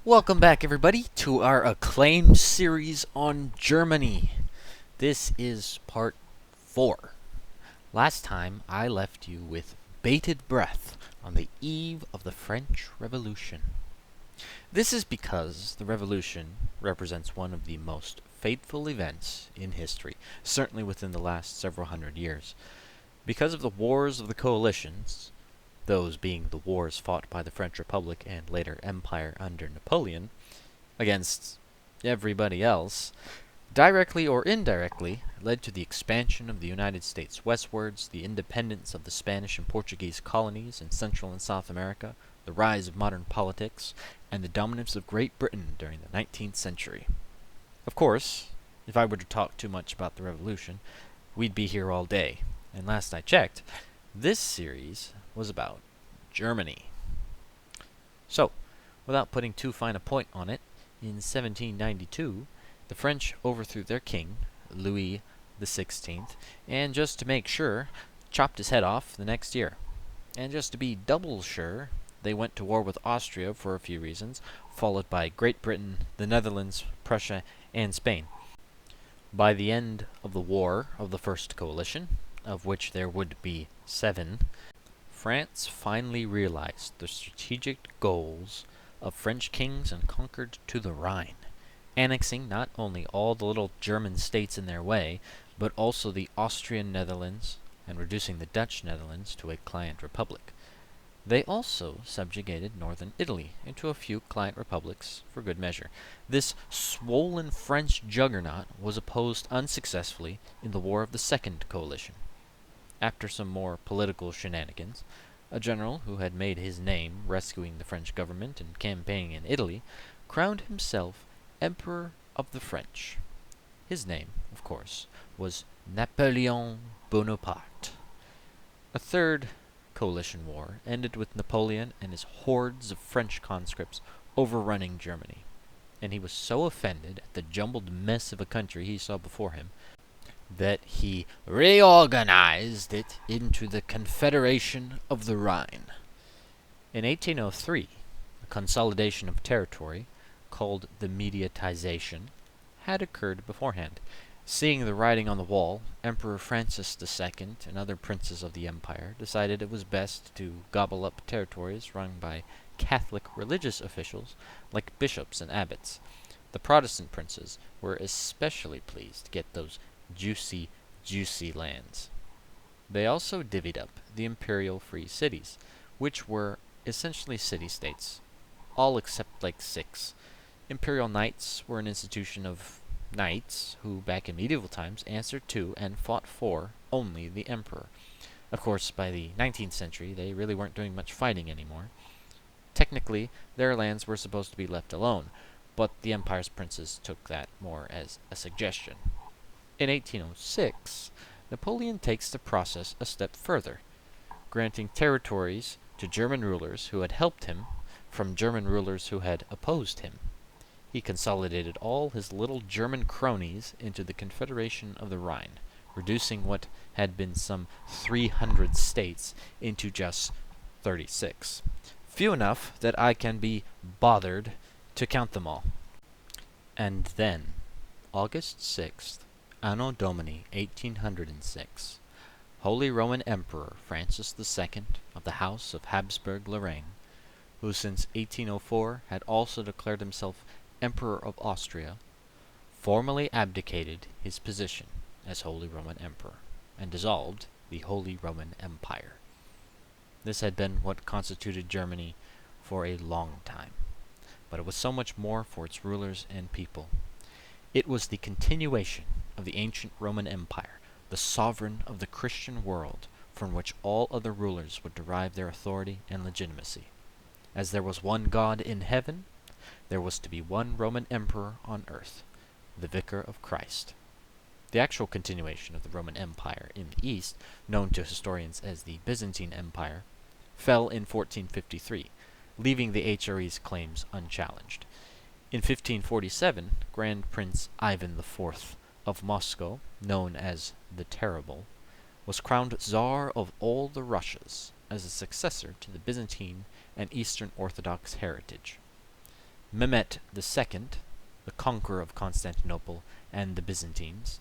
Welcome back, everybody, to our acclaimed series on Germany. This is part 4. Last time, I left you with bated breath on the eve of the French Revolution. This is because the Revolution represents one of the most fateful events in history, certainly within the last several hundred years. Because of the Wars of the Coalitions, those being the wars fought by the French Republic and later Empire under Napoleon, against everybody else, directly or indirectly led to the expansion of the United States westwards, the independence of the Spanish and Portuguese colonies in Central and South America, the rise of modern politics, and the dominance of Great Britain during the 19th century. Of course, if I were to talk too much about the Revolution, we'd be here all day, and last I checked, this series was about Germany. So, without putting too fine a point on it, in 1792, the French overthrew their king, Louis XVI, and just to make sure, chopped his head off the next year. And just to be double sure, they went to war with Austria for a few reasons, followed by Great Britain, the Netherlands, Prussia, and Spain. By the end of the War of the First Coalition, of which there would be 7, France finally realized the strategic goals of French kings and conquered to the Rhine, annexing not only all the little German states in their way, but also the Austrian Netherlands and reducing the Dutch Netherlands to a client republic. They also subjugated northern Italy into a few client republics for good measure. This swollen French juggernaut was opposed unsuccessfully in the War of the Second Coalition. After some more political shenanigans, a general who had made his name rescuing the French government and campaigning in Italy crowned himself Emperor of the French. His name, of course, was Napoleon Bonaparte. A third coalition war ended with Napoleon and his hordes of French conscripts overrunning Germany, and he was so offended at the jumbled mess of a country he saw before him that he reorganized it into the Confederation of the Rhine. In 1803, a consolidation of territory, called the mediatization, had occurred beforehand. Seeing the writing on the wall, Emperor Francis II and other princes of the empire decided it was best to gobble up territories run by Catholic religious officials like bishops and abbots. The Protestant princes were especially pleased to get those juicy lands. They also divvied up the imperial free cities, which were essentially city-states, all except like 6. Imperial knights were an institution of knights who, back in medieval times, answered to and fought for only the emperor. Of course, by the 19th century, they really weren't doing much fighting anymore. Technically, their lands were supposed to be left alone, but the empire's princes took that more as a suggestion. In 1806, Napoleon takes the process a step further, granting territories to German rulers who had helped him from German rulers who had opposed him. He consolidated all his little German cronies into the Confederation of the Rhine, reducing what had been some 300 states into just 36. Few enough that I can be bothered to count them all. And then, August 6th, Anno Domini 1806, Holy Roman Emperor Francis II of the House of Habsburg-Lorraine, who since 1804 had also declared himself Emperor of Austria, formally abdicated his position as Holy Roman Emperor and dissolved the Holy Roman Empire. This had been what constituted Germany for a long time, but it was so much more for its rulers and people. It was the continuation of the ancient Roman Empire, the sovereign of the Christian world, from which all other rulers would derive their authority and legitimacy. As there was one God in heaven, there was to be one Roman emperor on earth, the Vicar of Christ. The actual continuation of the Roman Empire in the East, known to historians as the Byzantine Empire, fell in 1453, leaving the HRE's claims unchallenged. In 1547, Grand Prince Ivan IV of Moscow, known as the Terrible, was crowned Tsar of all the Russias as a successor to the Byzantine and Eastern Orthodox heritage. Mehmet II, the conqueror of Constantinople and the Byzantines,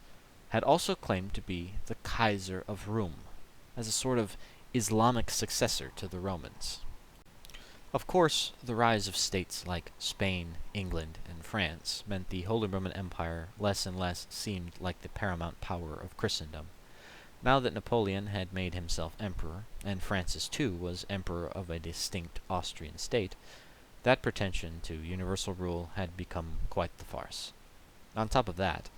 had also claimed to be the Kaiser of Rum, as a sort of Islamic successor to the Romans. Of course, the rise of states like Spain, England, and France meant the Holy Roman Empire less and less seemed like the paramount power of Christendom. Now that Napoleon had made himself emperor, and Francis too was emperor of a distinct Austrian state, that pretension to universal rule had become quite the farce. On top of that,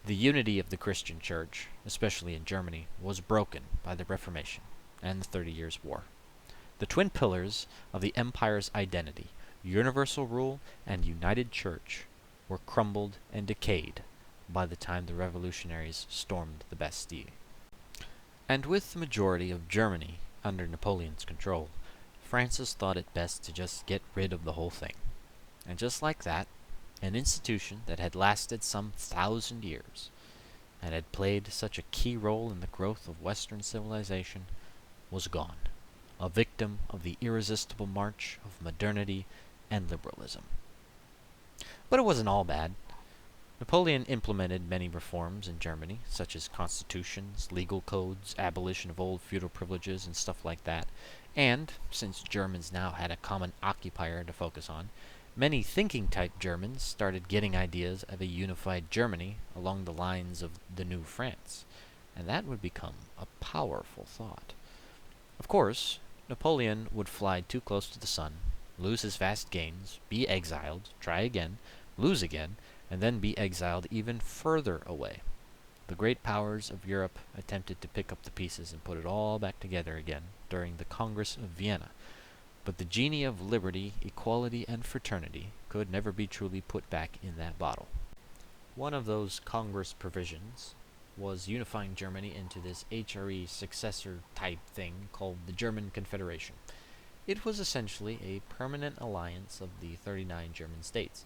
the unity of the Christian Church, especially in Germany, was broken by the Reformation and the 30 Years' War. The twin pillars of the empire's identity, universal rule and united church, were crumbled and decayed by the time the revolutionaries stormed the Bastille. And with the majority of Germany under Napoleon's control, Francis thought it best to just get rid of the whole thing. And just like that, an institution that had lasted some 1,000 years and had played such a key role in the growth of Western civilization was gone, a victim of the irresistible march of modernity and liberalism. But it wasn't all bad. Napoleon implemented many reforms in Germany, such as constitutions, legal codes, abolition of old feudal privileges, and stuff like that. And, since Germans now had a common occupier to focus on, many thinking-type Germans started getting ideas of a unified Germany along the lines of the new France, and that would become a powerful thought. Of course, Napoleon would fly too close to the sun, lose his vast gains, be exiled, try again, lose again, and then be exiled even further away. The great powers of Europe attempted to pick up the pieces and put it all back together again during the Congress of Vienna, but the genie of liberty, equality, and fraternity could never be truly put back in that bottle. One of those Congress provisions was unifying Germany into this HRE successor type thing called the German Confederation. It was essentially a permanent alliance of the 39 German states.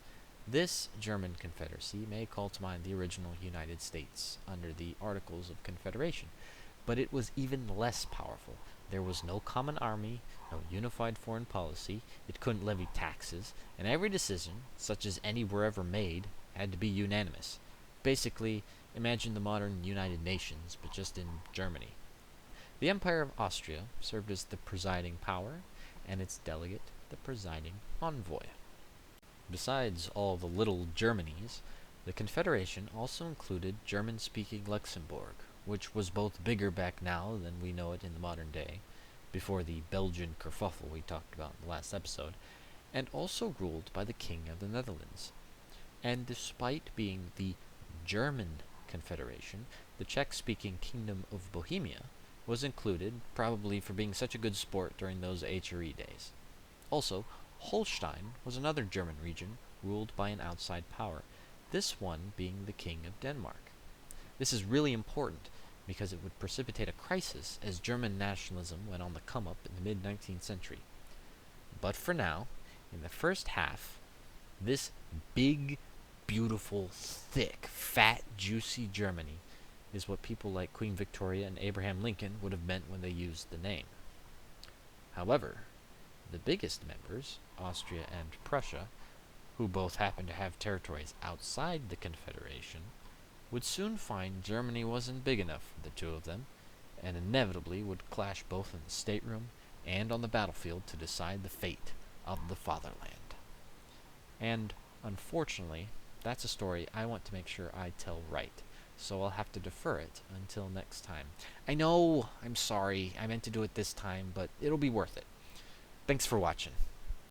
This German Confederacy may call to mind the original United States under the Articles of Confederation, but it was even less powerful. There was no common army, no unified foreign policy, it couldn't levy taxes, and every decision, such as any were ever made, had to be unanimous. Basically, imagine the modern United Nations, but just in Germany. The Empire of Austria served as the presiding power, and its delegate the presiding envoy. Besides all the little Germanys, the Confederation also included German-speaking Luxembourg, which was both bigger back now than we know it in the modern day, before the Belgian kerfuffle we talked about in the last episode, and also ruled by the King of the Netherlands. And despite being the German Confederation, the Czech-speaking Kingdom of Bohemia was included, probably for being such a good sport during those HRE days. Also, Holstein was another German region ruled by an outside power, this one being the King of Denmark. This is really important because it would precipitate a crisis as German nationalism went on the come-up in the mid-19th century. But for now, in the first half, this big, beautiful, thick, fat, juicy Germany is what people like Queen Victoria and Abraham Lincoln would have meant when they used the name. However, the biggest members, Austria and Prussia, who both happened to have territories outside the Confederation, would soon find Germany wasn't big enough for the two of them, and inevitably would clash both in the stateroom and on the battlefield to decide the fate of the fatherland. And, unfortunately, that's a story I want to make sure I tell right, so I'll have to defer it until next time. I know, I'm sorry, I meant to do it this time, but it'll be worth it. Thanks for watching.